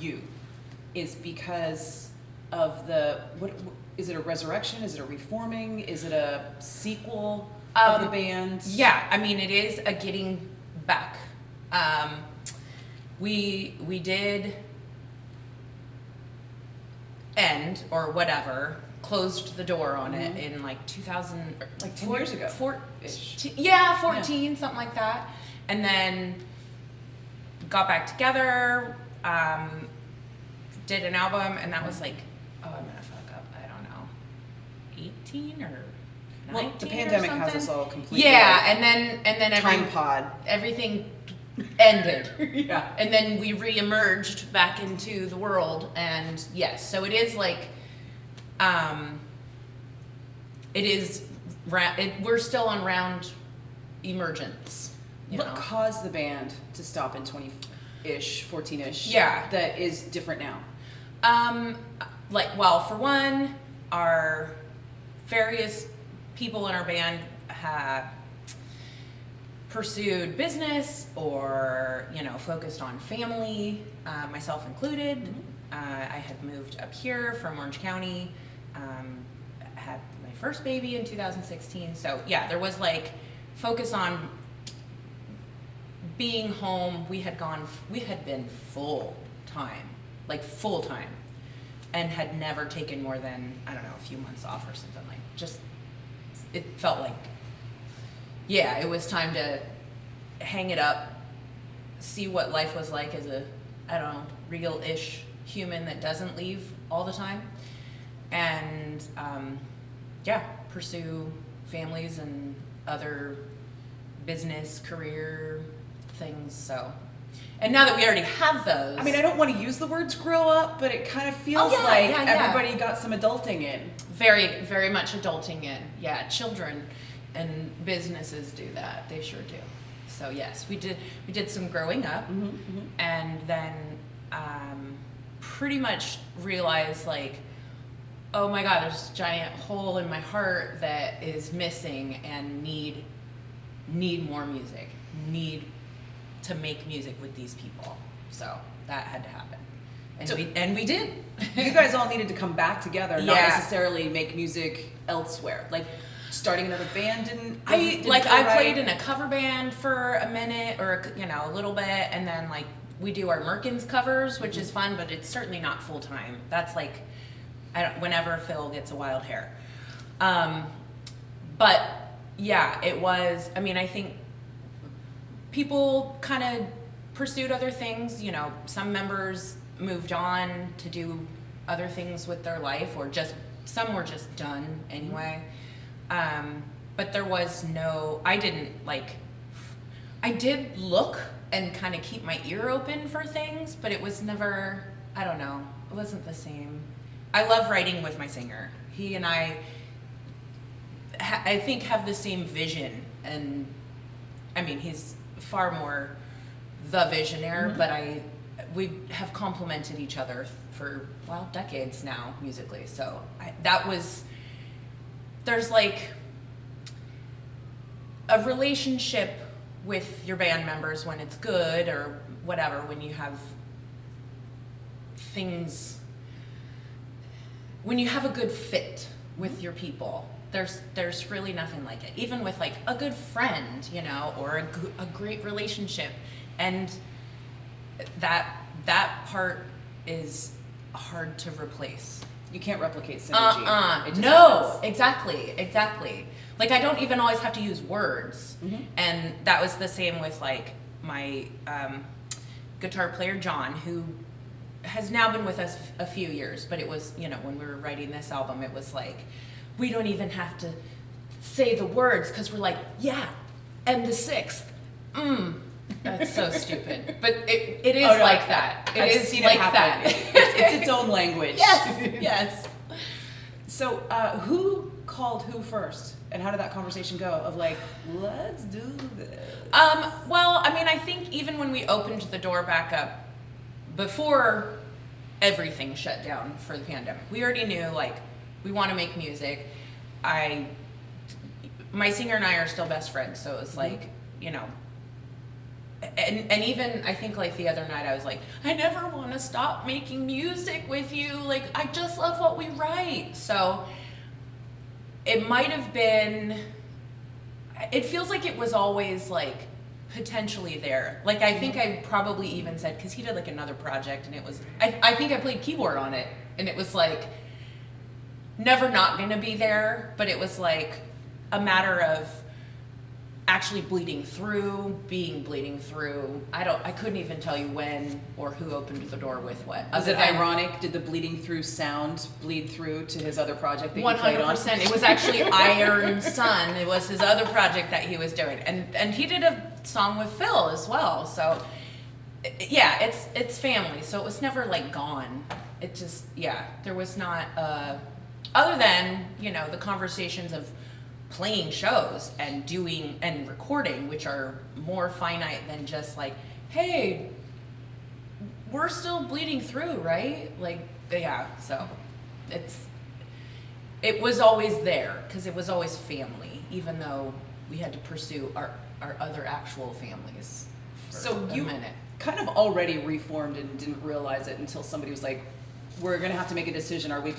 you is because of what is it, a resurrection? Is it a reforming? Is it a sequel of the band? Yeah, I mean, it is a getting back. We did end, or whatever, closed the door on it in like 2000, like 10 years ago. 14, Yeah. something like that. And then got back together, did an album, and that was like, oh, I'm gonna fuck up, I don't know, 18 or 19 well, the pandemic or has something. us all completely. Yeah, and then time pod. everything ended. Yeah. And then we re-emerged back into the world, and yes, so it is like, it is, we're still on round emergence. What caused the band to stop in 20-ish, 14-ish? Yeah. That is different now? Well, for one, our various people in our band have pursued business or, focused on family, myself included. Mm-hmm. I had moved up here from Orange County, had my first baby in 2016. So yeah, there was like focus on being home. We had been full time, and had never taken more than, I don't know, a few months off or something. Like, just, it felt like, yeah, it was time to hang it up, see what life was like as a, I don't know, real-ish human that doesn't leave all the time, and pursue families and other business, career things. So, and now that we already have those, I mean, I don't want to use the words grow up, but it kind of feels everybody got some adulting in. Very, very much adulting in. Yeah, children and businesses do that. They sure do. So yes, we did some growing up, and then pretty much realized, like, oh my God, there's this giant hole in my heart that is missing, and need more music, need to make music with these people. So that had to happen, and we did. You guys all needed to come back together, not Yeah. necessarily make music elsewhere. Like, starting another band didn't I feel right. played in a cover band for a minute, or a little bit, and then like we do our Merkins covers, which is fun, but it's certainly not full time. That's like, whenever Phil gets a wild hair. But yeah, it was. I mean, I think people kind of pursued other things. Some members moved on to do other things with their life, or some were just done anyway. But there was no, I did look and kind of keep my ear open for things, but it was never, I don't know, it wasn't the same. I love writing with my singer. He and I think have the same vision, and I mean, he's far more the visionaire, but we have complemented each other for, decades now musically. So there's like a relationship with your band members when it's good, or whatever, when you have things, when you have a good fit with your people. There's really nothing like it, even with like a good friend, or a great relationship, and that part is hard to replace. You can't replicate synergy. It just No, happens. exactly. Like, I don't even always have to use words. And that was the same with like my guitar player John, who has now been with us a few years, but it was, when we were writing this album, it was like, we don't even have to say the words, because we're like, yeah, and the sixth. That's so stupid. But it is like that. It is like that. It's its own language. Yes. So who called who first? And how did that conversation go of like, let's do this? Well, I mean, I think even when we opened the door back up, before everything shut down for the pandemic, we already knew, like, we want to make music. My singer and I are still best friends, so it's like, and even I think like the other night I was like, I never want to stop making music with you. Like I just love what we write. So it might have been, it feels like it was always like potentially there. Like I think I probably even said, because he did like another project and it was, I think I played keyboard on it and it was like never not gonna be there, but it was like a matter of actually bleeding through. I couldn't even tell you when or who opened the door with what. Is it ironic? Did the bleeding through sound bleed through to his other project that you played on? 100%. It was actually Iron Sun. It was his other project that he was doing. And he did a song with Phil as well. So yeah, it's family. So it was never like gone. It just, yeah, there was not, other than, you know, the conversations of playing shows and doing and recording, which are more finite than just like, hey, we're still bleeding through, right? Like, yeah, so it was always there because it was always family, even though we had to pursue our other actual families for so a you minute. Kind of already reformed and didn't realize it until somebody was like, we're gonna have to make a decision. Are we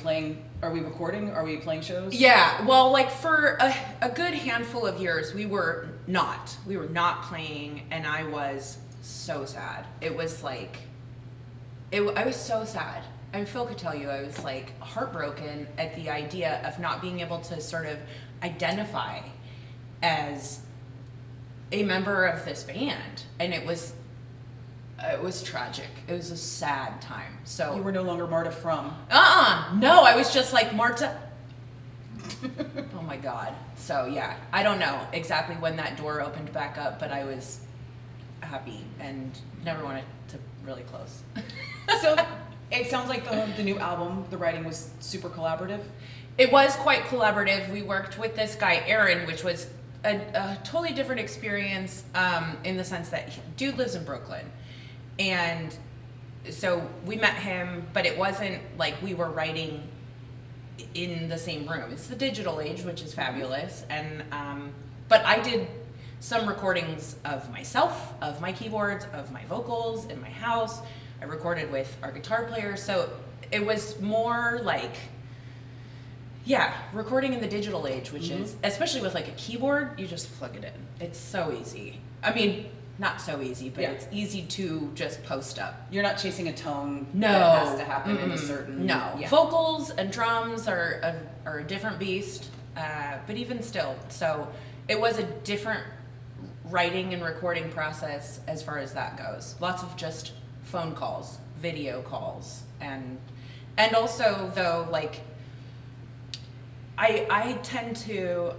recording? Are we playing shows? Yeah, well, like for a good handful of years, we were not playing, and I was so sad. It was like, I was so sad. And Phil could tell you, I was like heartbroken at the idea of not being able to sort of identify as a member of this band, and it was tragic. It was a sad time. So You were no longer Marta from. No, I was just like Marta. Oh my God. So yeah, I don't know exactly when that door opened back up, but I was happy and never wanted to really close. So it sounds like the new album, the writing was super collaborative. It was quite collaborative. We worked with this guy, Aaron, which was a totally different experience in the sense that dude lives in Brooklyn. And so we met him, but it wasn't like we were writing in the same room. It's the digital age, which is fabulous. And but I did some recordings of myself, of my keyboards, of my vocals in my house. I recorded with our guitar player. So it was more like, yeah, recording in the digital age, which is, especially with like a keyboard, you just plug it in. It's so easy. I mean, not so easy, but it's easy to just post up. You're not chasing a tone No. that has to happen in a certain... No. Yeah. Vocals and drums are a different beast, but even still. So it was a different writing and recording process as far as that goes. Lots of just phone calls, video calls, and also, though, like, I tend to...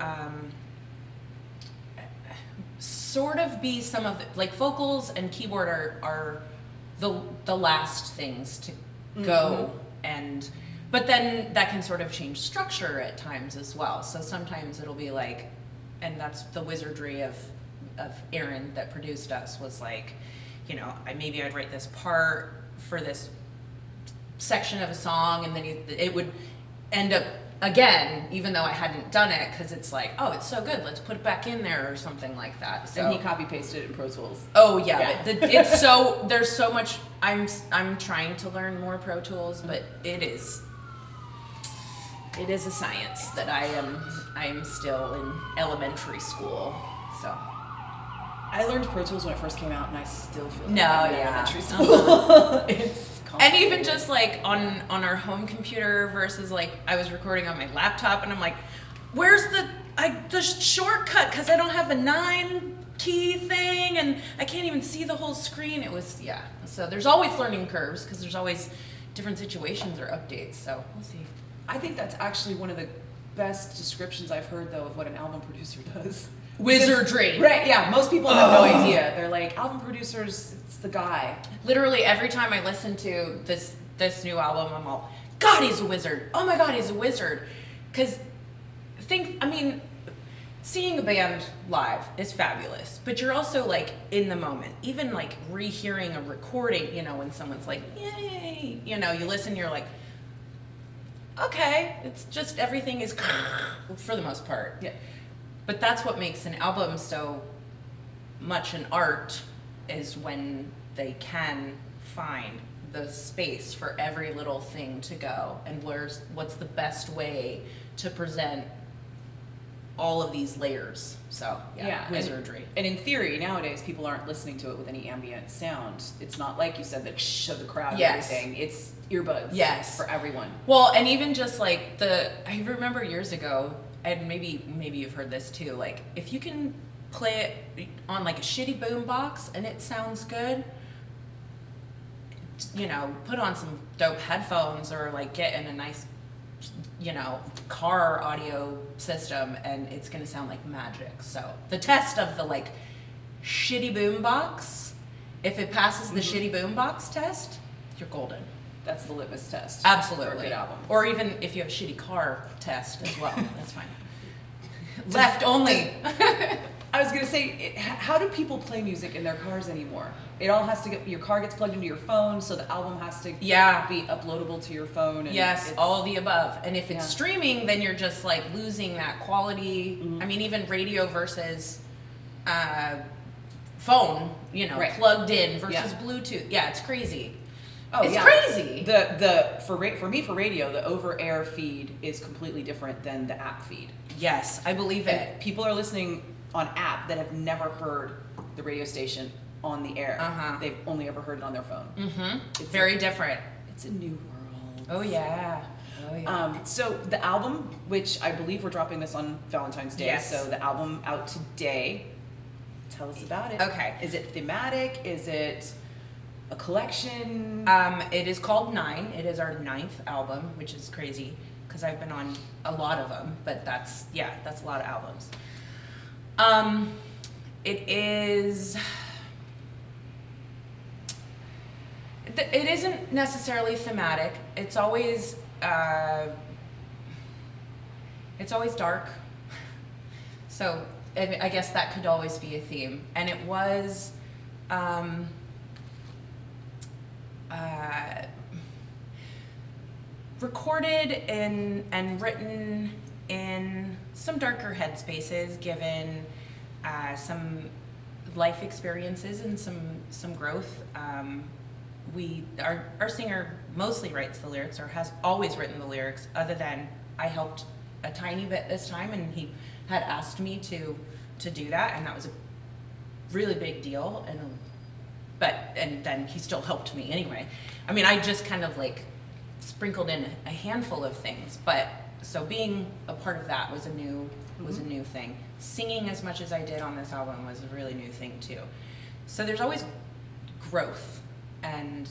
sort of be some of the, like vocals and keyboard are the last things to go, and but then that can sort of change structure at times as well. So sometimes it'll be like, and that's the wizardry of Aaron that produced us, was like, you know, maybe I'd write this part for this section of a song, and then it would end up again, even though I hadn't done it, because it's like, oh, it's so good, let's put it back in there or something like that. So, and he copy pasted it in Pro Tools. Oh yeah, but it's so, there's so much. I'm trying to learn more Pro Tools, but it is a science that I'm still in elementary school. So I learned Pro Tools when it first came out, and I still feel like No, I'm in yeah. elementary school. It's and even just like on our home computer versus like I was recording on my laptop, and I'm like, where's the shortcut, because I don't have a 9-key thing and I can't even see the whole screen. It was, yeah. So there's always learning curves because there's always different situations or updates. So we'll see. I think that's actually one of the best descriptions I've heard, though, of what an album producer does. Wizardry. Right, yeah. Most people have no idea. They're like, album producers, it's the guy. Literally every time I listen to this new album, I'm all, God, he's a wizard. Oh my God, he's a wizard. Because seeing a band live is fabulous, but you're also like in the moment. Even like rehearing a recording, you know, when someone's like, yay, you know, you listen, you're like, okay, it's just everything is for the most part. Yeah. But that's what makes an album so much an art is when they can find the space for every little thing to go, and what's the best way to present all of these layers. So wizardry. And in theory, nowadays people aren't listening to it with any ambient sound. It's not like you said that of the crowd and everything. It's earbuds for everyone. Well, and even just like I remember years ago, and maybe you've heard this too, like if you can play it on like a shitty boom box and it sounds good, you know, put on some dope headphones or like get in a nice, you know, car audio system and it's gonna sound like magic. So the test of the like shitty boom box, if it passes the shitty boom box test, you're golden. That's the litmus test. Absolutely. For a good album. Or even if you have a shitty car test as well, that's fine. Left only. I was gonna say, how do people play music in their cars anymore? It all has to your car gets plugged into your phone, so the album has to be uploadable to your phone. And yes, all of the above. And if it's streaming, then you're just like losing that quality. I mean, even radio versus phone, you know, plugged in versus Bluetooth. Yeah, it's crazy. Oh, it's crazy. For radio, the over-air feed is completely different than the app feed. Yes, I believe it. And people are listening on app that have never heard the radio station on the air. They've only ever heard it on their phone. It's very different. It's a new world. Oh yeah. So the album, which I believe we're dropping this on Valentine's Day. Yes. So the album out today. Tell us about it. Okay. Is it thematic? Is it a collection? It is called 9. It is our 9th album, which is crazy because I've been on a lot of them, but that's a lot of albums. It is. It isn't necessarily thematic. It's always dark. So I guess that could always be a theme. And it was recorded and written in some darker headspaces, given some life experiences and some growth. Our singer mostly writes the lyrics, or has always written the lyrics, other than I helped a tiny bit this time, and he had asked me to do that, and that was a really big deal. And then he still helped me anyway. I mean, I just kind of like sprinkled in a handful of things, but so being a part of that was a new thing. Singing as much as I did on this album was a really new thing too. So there's always growth, and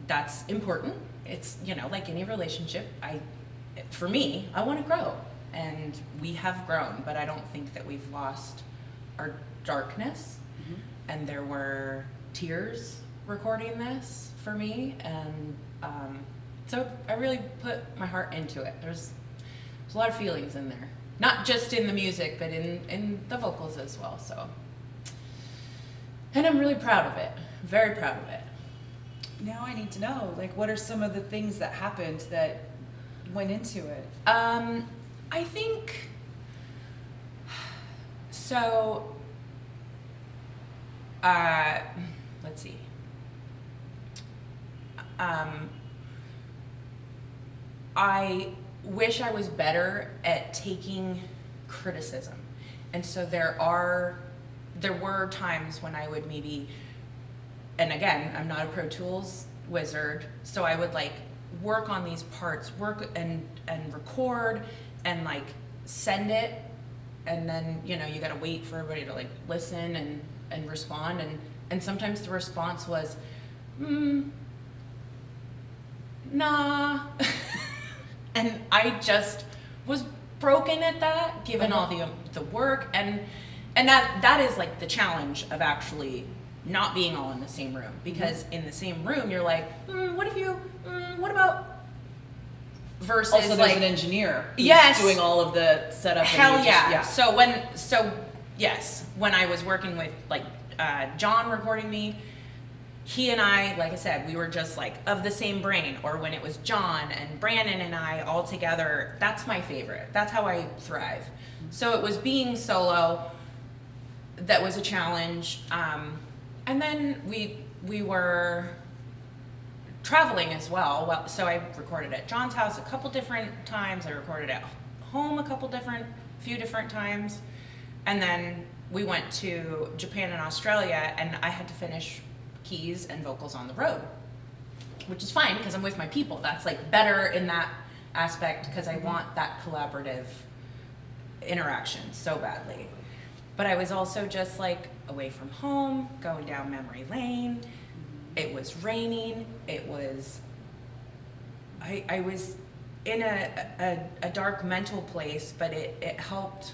that's important. It's, you know, like any relationship, for me, I want to grow, and we have grown, but I don't think that we've lost our darkness. And there were tears recording this for me, and so I really put my heart into it. There's a lot of feelings in there, not just in the music, but in the vocals as well. So, and I'm really proud of it, very proud of it. Now I need to know, like, what are some of the things that happened that went into it? I think so. Let's see. I wish I was better at taking criticism. And so there were times when I would maybe, and again, I'm not a Pro Tools wizard, so I would like work on these parts, work and record and like send it, and then, you know, you gotta wait for everybody to like listen and respond, and sometimes the response was, nah. And I just was broken at that, given all the work, and that is like the challenge of actually not being all in the same room, because in the same room you're like, what about, versus also, there's like an engineer who's doing all of the setup. Hell yeah. So when I was working with like John recording me, he and I, like I said, we were just like of the same brain. Or when it was John and Brandon and I all together, that's my favorite. That's how I thrive. So it was being solo. that was a challenge. And then we were traveling as well. Well, so I recorded at John's house a couple different times. I recorded at home a few different times. And then we went to Japan and Australia, and I had to finish keys and vocals on the road, which is fine because I'm with my people. That's like better in that aspect because I want that collaborative interaction so badly. But I was also just like away from home, going down memory lane. It was raining. It was, I was in a dark mental place, but it helped,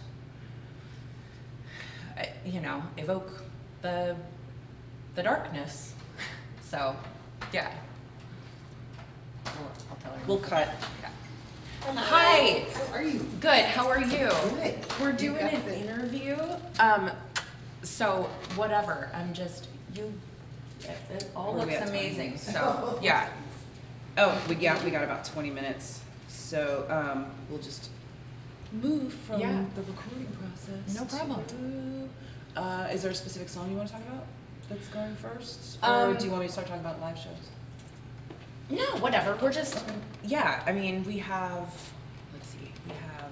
evoke the darkness. So, yeah. I'll tell her. We'll cut. Yeah. Hello. Hi. How are you? Good. How are you? Good. We're You doing got an the- interview. So whatever. I'm just you. It all What do we looks have, 20 amazing. minutes? So yeah. Oh, we got about 20 minutes. So we'll just move from Yeah. the recording process. No problem. Is there a specific song you want to talk about that's going first? Or do you want me to start talking about live shows? No, whatever. We're just yeah. I mean, we have. Let's see. We have.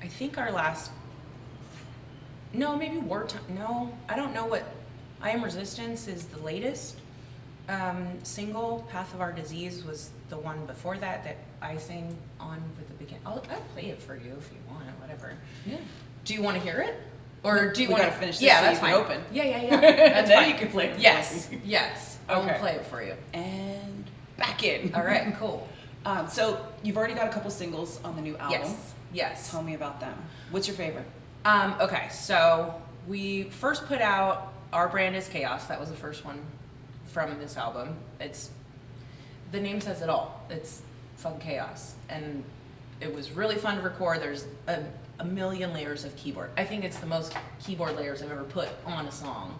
I think our last. No, maybe Wartime. No, I don't know what. I Am Resistance is the latest single. Path of Our Disease was the one before that I sang on with the beginning. I'll play it for you if you want. Whatever. Yeah. Do you want to hear it? Or do you We want gotta finish this Yeah, so that's you can fine. open. Yeah. And That's then fine. you can play it for Yes, me. yes. I will Okay. play it for you. And back in. All right, cool. So you've already got a couple singles on the new album. Yes. Tell me about them. What's your favorite? Okay, so we first put out Our Brand is Chaos. That was the first one from this album. The name says it all. It's fun chaos. And it was really fun to record. There's a million layers of keyboard. I think it's the most keyboard layers I've ever put on a song.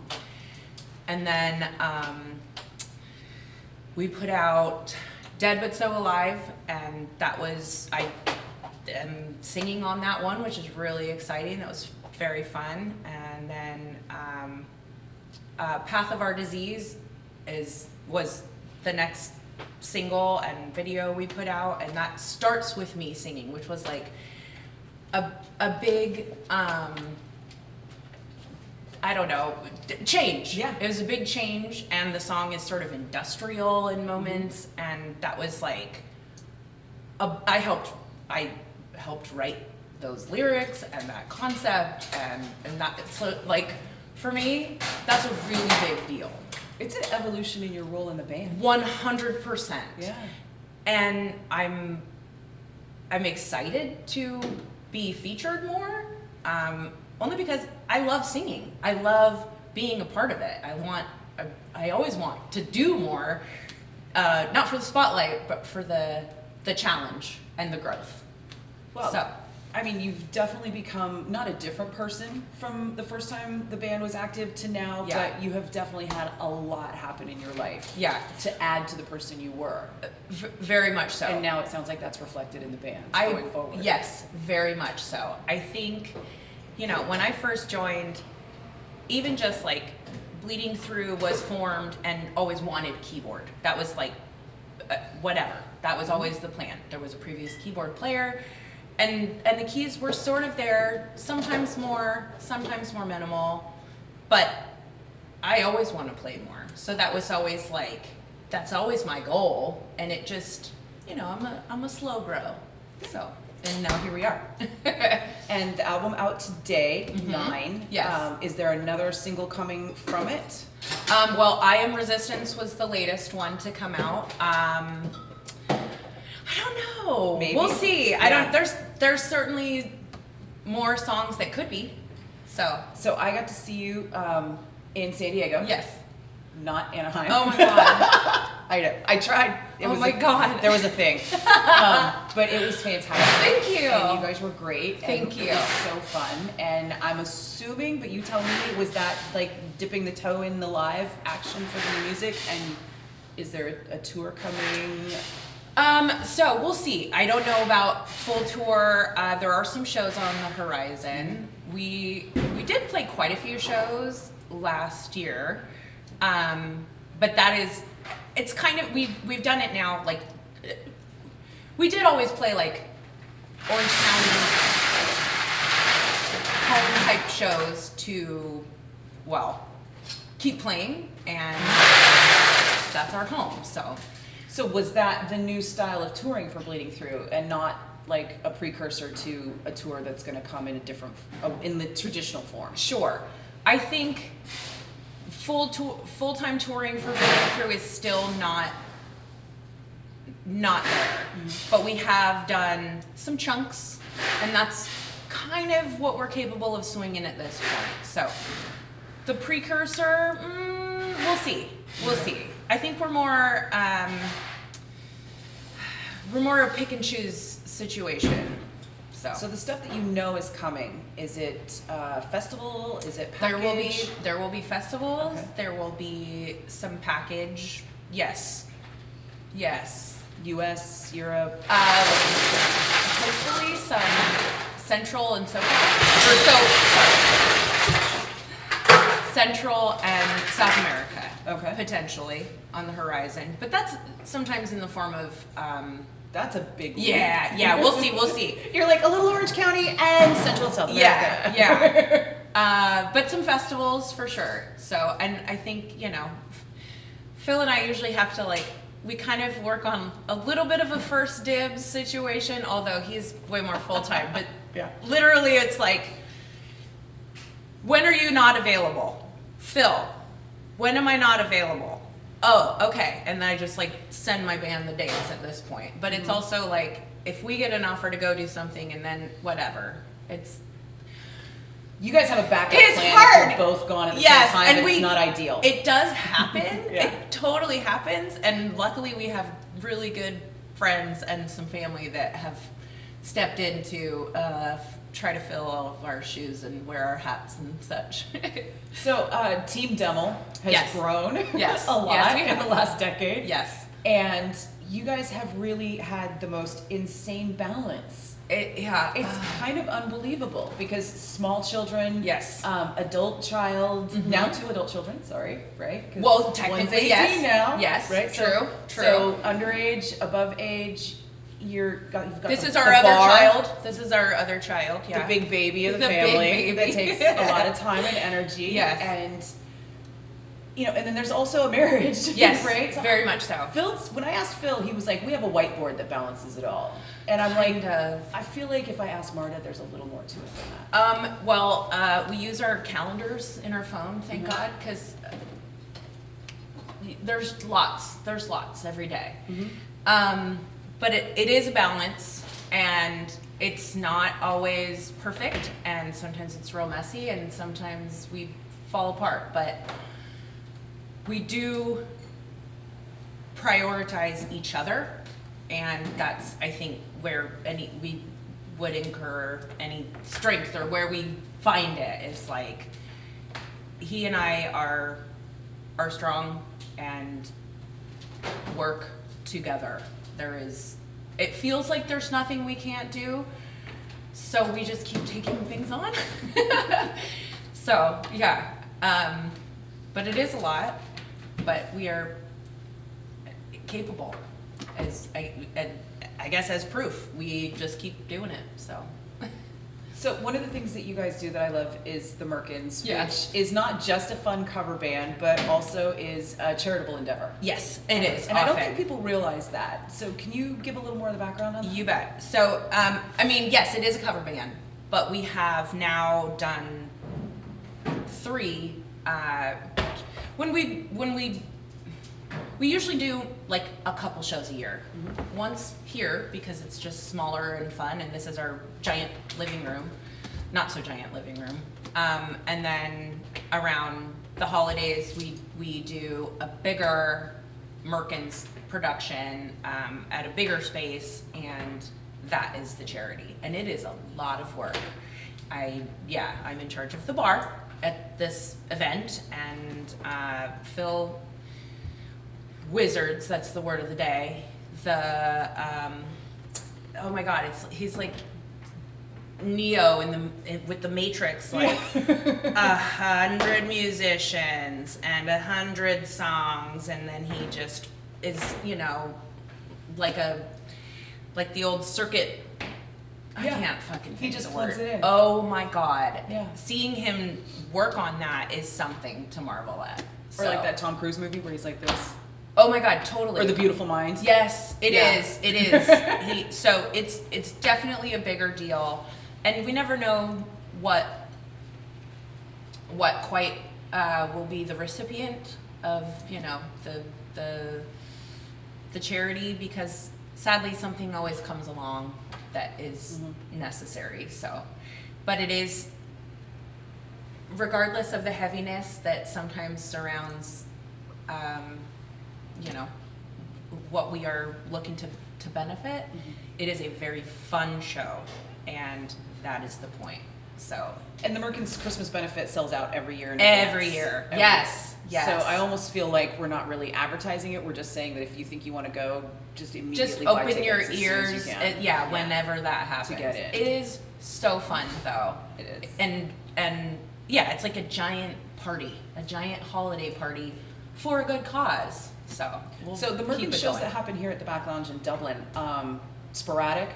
And then we put out Dead But So Alive, and that was, I am singing on that one, which is really exciting. That was very fun. And then Path of Our Disease was the next single and video we put out, and that starts with me singing, which was like a big I don't know, change. Yeah. It was a big change, and the song is sort of industrial in moments, and that was like I helped write those lyrics and that concept, and that so like for me that's a really big deal. It's an evolution in your role in the band. 100%. Yeah. And I'm excited to be featured more, only because I love singing. I love being a part of it. I always want to do more, not for the spotlight, but for the challenge and the growth. Well, So. I mean, you've definitely become not a different person from the first time the band was active to now, Yeah. but you have definitely had a lot happen in your life Yeah, to add to the person you were. very much so. And now it sounds like that's reflected in the band going forward. Yes, very much so. I think, when I first joined, even just like Bleeding Through was formed and always wanted keyboard. That was like, whatever. That was always the plan. There was a previous keyboard player, and the keys were sort of there, sometimes more minimal, but I always want to play more. So that was always like, that's always my goal, and it just, I'm a slow grow. So, and now here we are. And the album out today, 9. Yes. Is there another single coming from it? Well, I Am Resistance was the latest one to come out. I don't know. Maybe. We'll see. Yeah. There's certainly more songs that could be. So I got to see you in San Diego. yes. Not Anaheim. Oh my god. I tried. Oh my God. There was a thing. But it was fantastic. Thank you. And you guys were great. Thank and you. It was so fun. And I'm assuming, but you tell me, was that like dipping the toe in the live action for the new music? And is there a tour coming? So we'll see. I don't know about full tour. There are some shows on the horizon. We did play quite a few shows last year, but it's kind of we've done it now. Like we did always play like Orange County home type shows to keep playing, and that's our home. So was that the new style of touring for Bleeding Through, and not like a precursor to a tour that's going to come in in the traditional form? Sure. I think full-time touring for Bleeding Through is still not there. But we have done some chunks, and that's kind of what we're capable of swinging at this point. So the precursor, we'll see. I think we're more a pick and choose situation. So the stuff that you know is coming, is it festival? Is it package? There will be festivals. Okay. There will be some package. Yes. U.S., Europe. Hopefully some Central and Central and South America. Okay. Potentially on the horizon, but that's sometimes in the form of. That's a big leap. Yeah. We'll see. You're like a little Orange County and Central and South America. Yeah. But some festivals for sure. So, and I think, Phil and I usually have to we kind of work on a little bit of a first dibs situation, although he's way more full-time, but yeah. Literally it's like, when are you not available? Phil, when am I not available? Oh, okay. And then I just send my band the dates at this point. But it's also if we get an offer to go do something and then whatever, you guys have a backup it's plan hard. If you're both gone at the same time, and it's not ideal. It does happen. Yeah. It totally happens. And luckily we have really good friends and some family that have stepped in to try to fill all of our shoes and wear our hats and such. So Team Demmel has grown a lot in the last decade. Yes. And you guys have really had the most insane balance. It's kind of unbelievable because small children, adult child, now 2 adult children, right? Well, technically, yes. Now, yes, right? True. So underage, above age, you've got this the, is our the other bar, child. This is our other child. Yeah. The big baby of the big family baby. that takes a lot of time and energy. Yes. And and then there's also a marriage. Yes, right? So very much so. When I asked Phil, he was like, "We have a whiteboard that balances it all." And I'm I feel like if I ask Marta, there's a little more to it than that. We use our calendars in our phone, thank God, because there's lots every day. But it is a balance, and it's not always perfect, and sometimes it's real messy, and sometimes we fall apart, but we do prioritize each other, and that's, I think, where we would incur any strength, or where we find it is he and I are strong and work together. It feels like there's nothing we can't do, so we just keep taking things on. So yeah, but it is a lot, but we are capable, I guess as proof. We just keep doing it. So one of the things that you guys do that I love is the Merkins, Yeah. which is not just a fun cover band, but also is a charitable endeavor. yes, it is. And I don't often. think people realize that. So can you give a little more of the background on that? You bet. So, yes, it is a cover band, but we have now done 3. When we usually do a couple shows a year. Once here because it's just smaller and fun, and this is our giant living room, not so giant living room. And then around the holidays, we do a bigger Merkins production at a bigger space, and that is the charity, and it is a lot of work. I'm in charge of the bar at this event, and Phil Wizards, that's the word of the day, oh my God, he's like Neo with the Matrix, like 100 musicians and 100 songs, and then he just is, like the old circuit. I can't fucking think he just of the plugs word. it in. Oh my God. Yeah. Seeing him work on that is something to marvel at. Or like that Tom Cruise movie where he's like this. Oh my God, totally. Or The Beautiful Mind. Yes, it is. It is. So it's definitely a bigger deal, and we never know what quite will be the recipient of the charity, because sadly something always comes along that is necessary. So, but it is, regardless of the heaviness that sometimes surrounds what we are looking to benefit, it is a very fun show, and that is the point. So, and the Merkins Christmas benefit sells out every year. Every year. Yes. So I almost feel like we're not really advertising it. We're just saying that if you think you want to go, just immediately buy open your tickets ears. as soon as you can. Whenever that happens. To get in. It is so fun, though. It is. And yeah, it's like a giant party, a giant holiday party for a good cause. So the Merkins shows that happen here at the Back Lounge in Dublin, sporadic.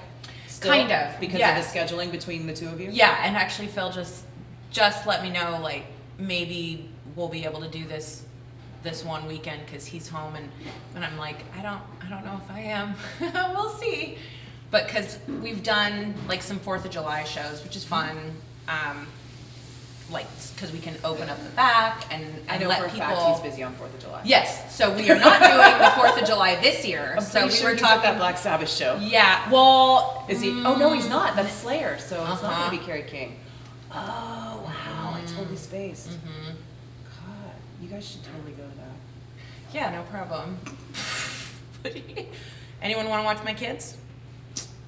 Still, kind of, because of the scheduling between the two of you. Yeah, and actually Phil just let me know, like, maybe we'll be able to do this one weekend because he's home, and I'm like, I don't know if I am. We'll see. But because we've done like some 4th of July shows, which is fun. Like, because we can open up the back and I know let for a people. fact he's busy on 4th of July. Yes, so we are not doing the 4th of July this year. So we were talking that Black Sabbath show. Yeah, well, is he? Oh no, he's not. That's Slayer, so it's not going to be Carrie King. Oh wow, I totally spaced. God, you guys should totally go to that. Yeah, no problem. Anyone want to watch my kids?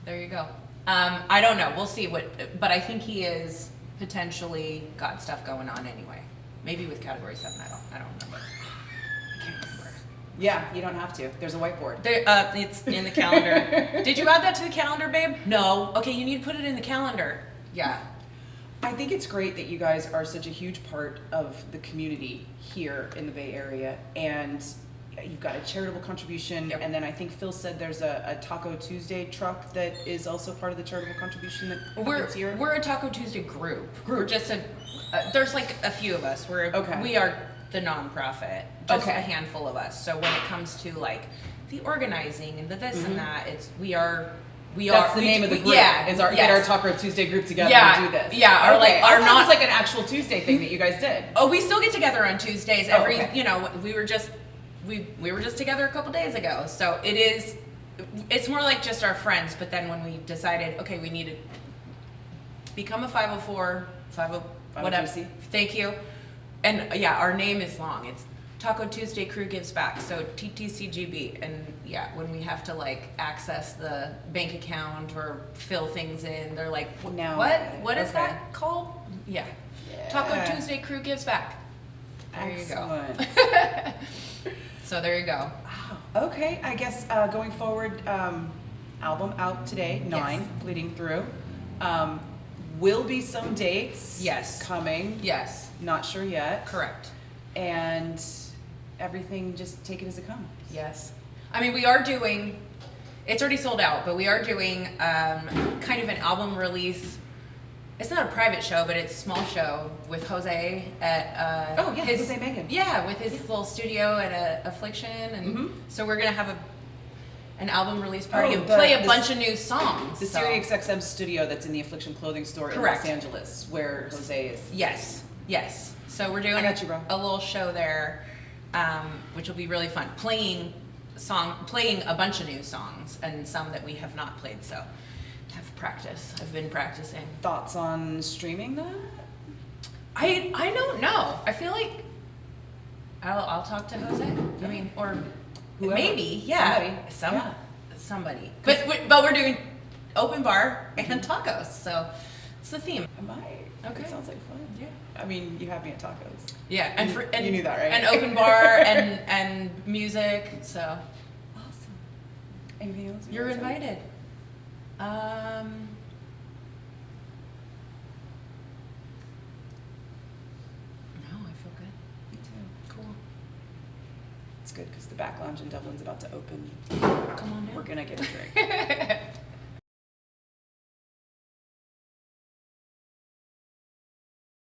There you go. I don't know. We'll see but I think he is potentially got stuff going on anyway. Maybe with Category 7. I don't remember. I can't remember. Yeah, you don't have to. There's a whiteboard. It's in the calendar. Did you add that to the calendar, babe? No. Okay, you need to put it in the calendar. Yeah. I think it's great that you guys are such a huge part of the community here in the Bay Area, and you've got a charitable contribution, and then I think Phil said there's a Taco Tuesday truck that is also part of the charitable contribution that happens here. We're a Taco Tuesday group. We're just there's like a few of us. We are the nonprofit, just a handful of us. So when it comes to like the organizing and the this and that, That's the name of the group. Get our Taco Tuesday group together and do this. Yeah, or like our not like an actual Tuesday thing that you guys did. Oh, we still get together on Tuesdays. We were just together a couple days ago. So it's more like just our friends. But then when we decided, okay, we need to become a 504, whatever. Thank you. And our name is long. It's Taco Tuesday Crew Gives Back, so TTCGB. And when we have to like access the bank account or fill things in, they're like, what is that called? Yeah. Taco Tuesday Crew Gives Back. There Excellent. you go. So there you go. Wow. Okay, I guess going forward, album out today, 9, bleeding through. Will be some dates coming. Yes. Not sure yet. Correct. And everything, just take it as it comes. Yes. I mean, we are doing, it's already sold out, but we are doing kind of an album release. It's not a private show, but it's a small show with Jose at Jose Mangin. Yeah, with his little studio at Affliction, and so we're gonna have an album release party and play a bunch of new songs. The SiriusXM studio that's in the Affliction clothing store in Los Angeles, where Jose is. Yes. So we're doing a little show there, which will be really fun. Playing a bunch of new songs and some that we have not played. So have practice. I've been practicing. Thoughts on streaming that? I don't know. I feel like I'll talk to Jose. I mean, or whoever. Maybe, somebody. But we're doing open bar and tacos, so it's the theme. I might. Okay. It sounds like fun. Yeah. I mean, you have me at tacos. Yeah, and you knew that, right? And open bar and music. So awesome. Anything else? You're invited. No, I feel good. Me too. Cool. It's good because the back lounge in Dublin's about to open. Come on down. We're gonna get a drink.